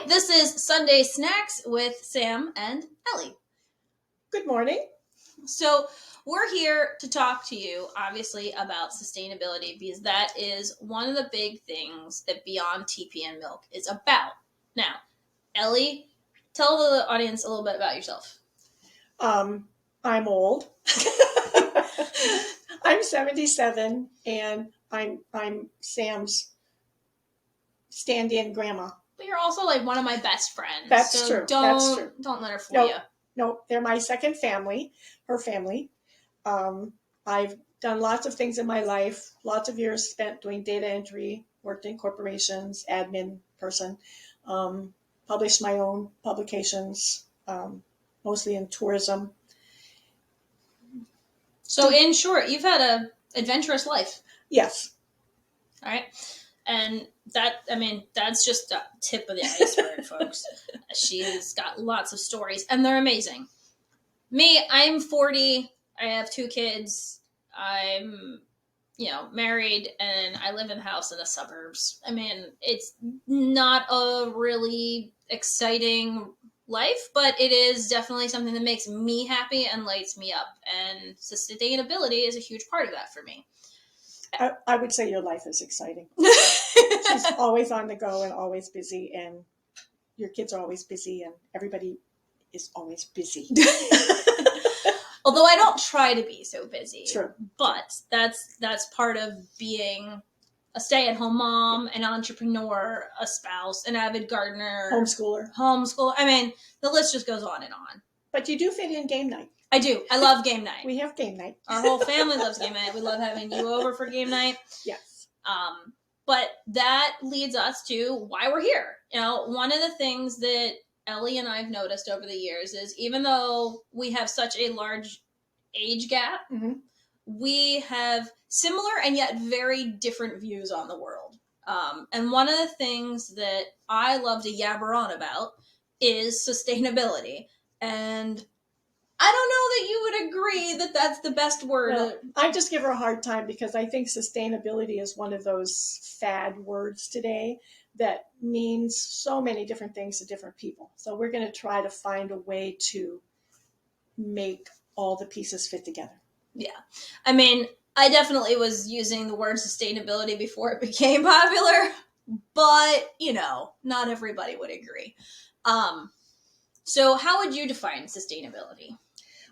this is Sunday Snacks with Sam and Ellie. Good morning. So, we're here to talk to you, obviously, about sustainability because that is one of the big things that Beyond TPN Milk is about. Now, Ellie, tell the audience a little bit about yourself. I'm old. I'm 77, and I'm Sam's stand-in grandma. But you're also like one of my best friends. That's true. Don't let her fool you. No, they're my second family, her family. I've done lots of things in my life, lots of years spent doing data entry, worked in corporations, admin person, published my own publications, mostly in tourism. So, in short, you've had an adventurous life. Yes. All right. And that's just the tip of the iceberg, folks. She's got lots of stories, and they're amazing. Me, I'm 40. I have 2 kids. I'm, married, and I live in a house in the suburbs. I mean, it's not a really exciting life, but it is definitely something that makes me happy and lights me up. And sustainability is a huge part of that for me. I would say your life is exciting. She's always on the go and always busy, and your kids are always busy, and everybody is always busy. Although I don't try to be so busy. True. But that's part of being a stay-at-home mom, an entrepreneur, a spouse, an avid gardener. Homeschooler. I mean, the list just goes on and on. But you do fit in game night. I do. I love game night. We have game night. Our whole family loves game night. We love having you over for game night. Yes. But that leads us to why we're here. One of the things that Ellie and I have noticed over the years is even though we have such a large age gap, we have similar and yet very different views on the world. And one of the things that I love to yabber on about is sustainability. And I don't know that you would agree that that's the best word. Well, I just give her a hard time because I think sustainability is one of those fad words today that means so many different things to different people. So we're going to try to find a way to make all the pieces fit together. Yeah. I mean, I definitely was using the word sustainability before it became popular, but, not everybody would agree. So how would you define sustainability?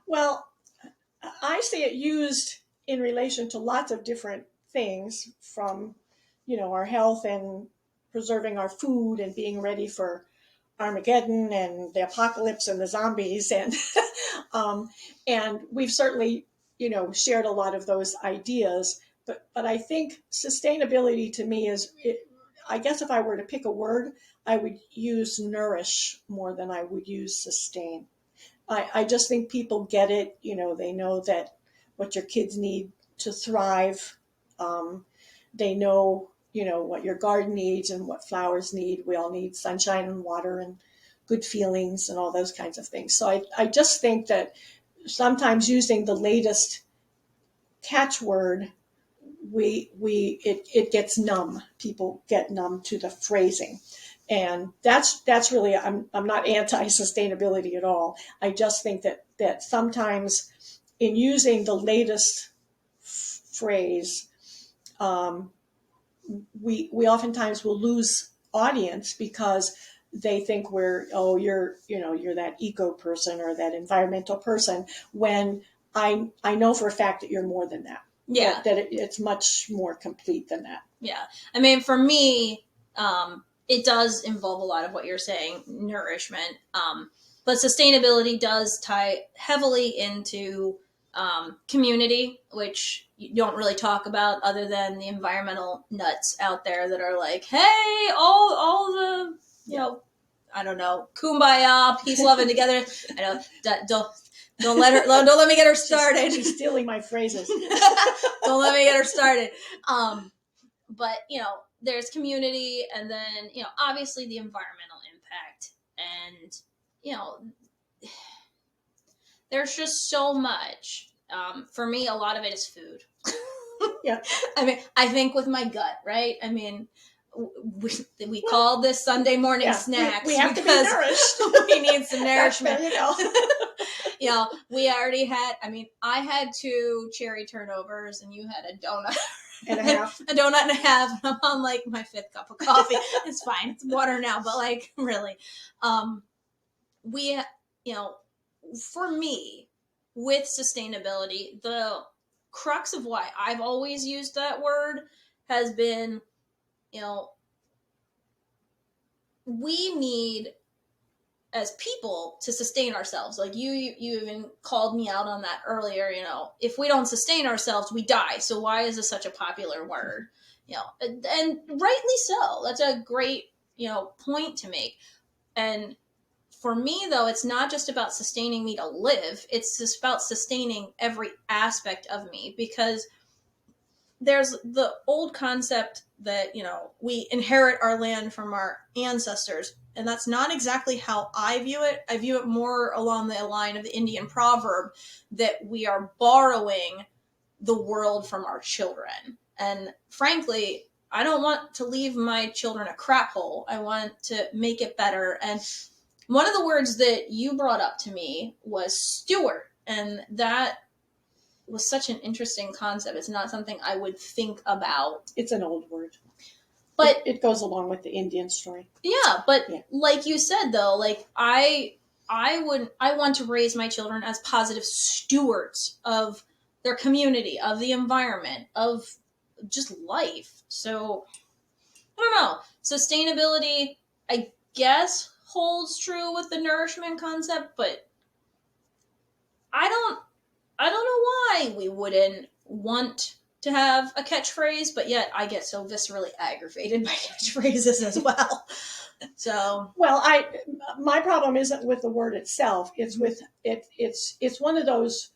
Well, I see it used in relation to lots of different things from, our health and preserving our food and being ready for Armageddon and the apocalypse and the zombies. And, and we've certainly, shared a lot of those ideas. But I think sustainability to me I guess if I were to pick a word, I would use nourish more than I would use sustain. I just think people get it. They know that what your kids need to thrive. They know, what your garden needs and what flowers need. We all need sunshine and water and good feelings and all those kinds of things. So I just think that sometimes using the latest catchword, it gets numb. People get numb to the phrasing. And that's really, I'm not anti-sustainability at all. I just think that sometimes in using the latest phrase, we oftentimes will lose audience because they think you're that eco person or that environmental person, when I know for a fact that you're more than that. Yeah. That it's much more complete than that. Yeah. I mean, for me, it does involve a lot of what you're saying, nourishment. But sustainability does tie heavily into community, which you don't really talk about other than the environmental nuts out there that are like, hey, all the, I don't know, kumbaya, peace, love, and together. I know, don't let me get her started. She's stealing my phrases. Don't let me get her started. But, there's community and then, obviously the environmental impact. And, there's just so much. For me, a lot of it is food. Yeah. I mean, I think with my gut, right? I mean, we call this Sunday morning snacks. We have to be nourished. We need some nourishment. There you go. You know, we already had, I mean, I had 2 cherry turnovers and you had a donut. And a half. A donut and a half. I'm on like my 5th cup of coffee. It's fine. It's water now, but like really. We, you know, for me, with sustainability, the crux of why I've always used that word has been, you know, we need as people to sustain ourselves. Like you even called me out on that earlier. You know, if we don't sustain ourselves, we die. So why is this such a popular word? You know, and rightly so. That's a great, you know, point to make. And for me, though, it's not just about sustaining me to live. It's just about sustaining every aspect of me, because there's the old concept that, you know, we inherit our land from our ancestors. And that's not exactly how I view it. I view it more along the line of the Indian proverb that we are borrowing the world from our children. And frankly, I don't want to leave my children a crap hole. I want to make it better. And one of the words that you brought up to me was steward. And that was such an interesting concept. It's not something I would think about. It's an old word. But it goes along with the Indian story. Yeah, but like you said though, like I want to raise my children as positive stewards of their community, of the environment, of just life. So I don't know. Sustainability, I guess, holds true with the nourishment concept, but I don't know why we wouldn't want to have a catchphrase, but yet I get so viscerally aggravated by catchphrases as well. So, well, my problem isn't with the word itself. It's with it. It's one of those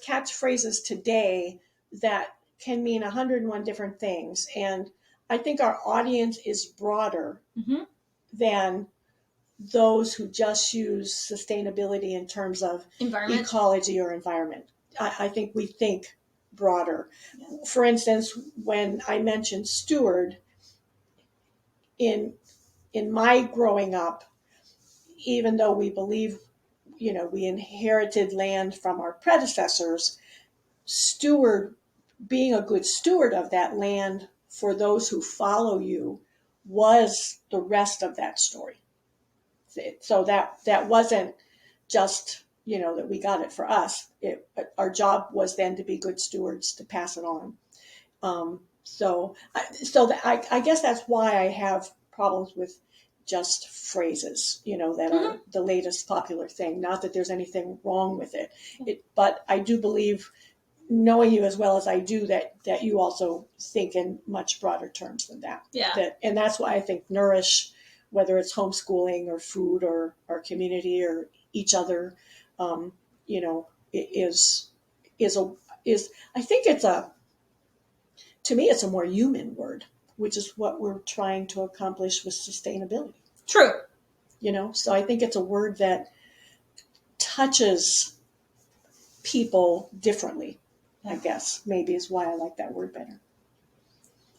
catchphrases today that can mean 101 different things, and I think our audience is broader than those who just use sustainability in terms of ecology or environment. I think we think broader. Yeah. For instance, when I mentioned steward, in my growing up, even though we believe, you know, we inherited land from our predecessors, being a good steward of that land for those who follow you was the rest of that story. So that wasn't just, you know, that we got it for us. Our job was then to be good stewards, to pass it on. I guess that's why I have problems with just phrases, you know, that are the latest popular thing. Not that there's anything wrong with it, but I do believe, knowing you as well as I do, that you also think in much broader terms than that. Yeah. And that's why I think nourish, whether it's homeschooling or food or our community or each other, you know, is I think to me, it's a more human word, which is what we're trying to accomplish with sustainability. True. You know, so I think it's a word that touches people differently, I guess, maybe is why I like that word better.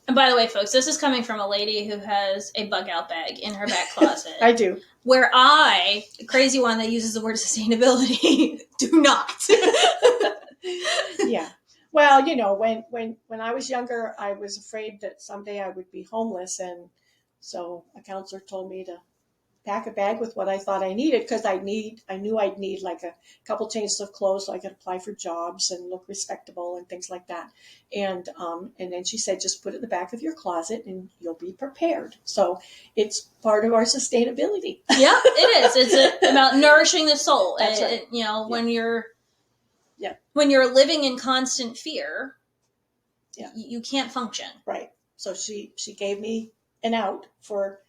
And by the way, folks, this is coming from a lady who has a bug out bag in her back closet. I do. Where I, the crazy one that uses the word sustainability, do not. Yeah. Well, you know, when I was younger, I was afraid that someday I would be homeless. And so a counselor told me to pack a bag with what I thought I needed, because I knew I'd need like a couple changes of clothes so I could apply for jobs and look respectable and things like that. And then she said, just put it in the back of your closet and you'll be prepared. So it's part of our sustainability. Yeah, it is. It's about nourishing the soul. That's right. You know, when you're living in constant fear, you can't function. Right. So she gave me an out for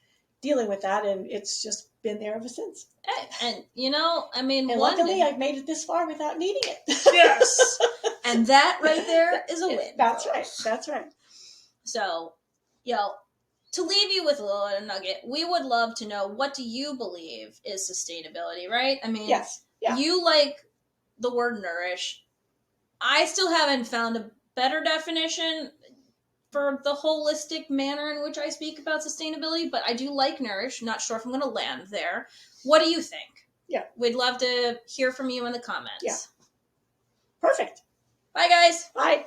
dealing with that, and it's just been there ever since. And you know, I mean, and luckily I've made it this far without needing it. Yes. And that right there is a win. That's right. That's right. So, you know, to leave you with a little nugget, we would love to know, what do you believe is sustainability, right? I mean, yes. Yeah. You like the word nourish. I still haven't found a better definition. for the holistic manner in which I speak about sustainability, but I do like Nourish. Not sure if I'm going to land there. What do you think? Yeah. We'd love to hear from you in the comments. Yeah. Perfect. Bye, guys. Bye.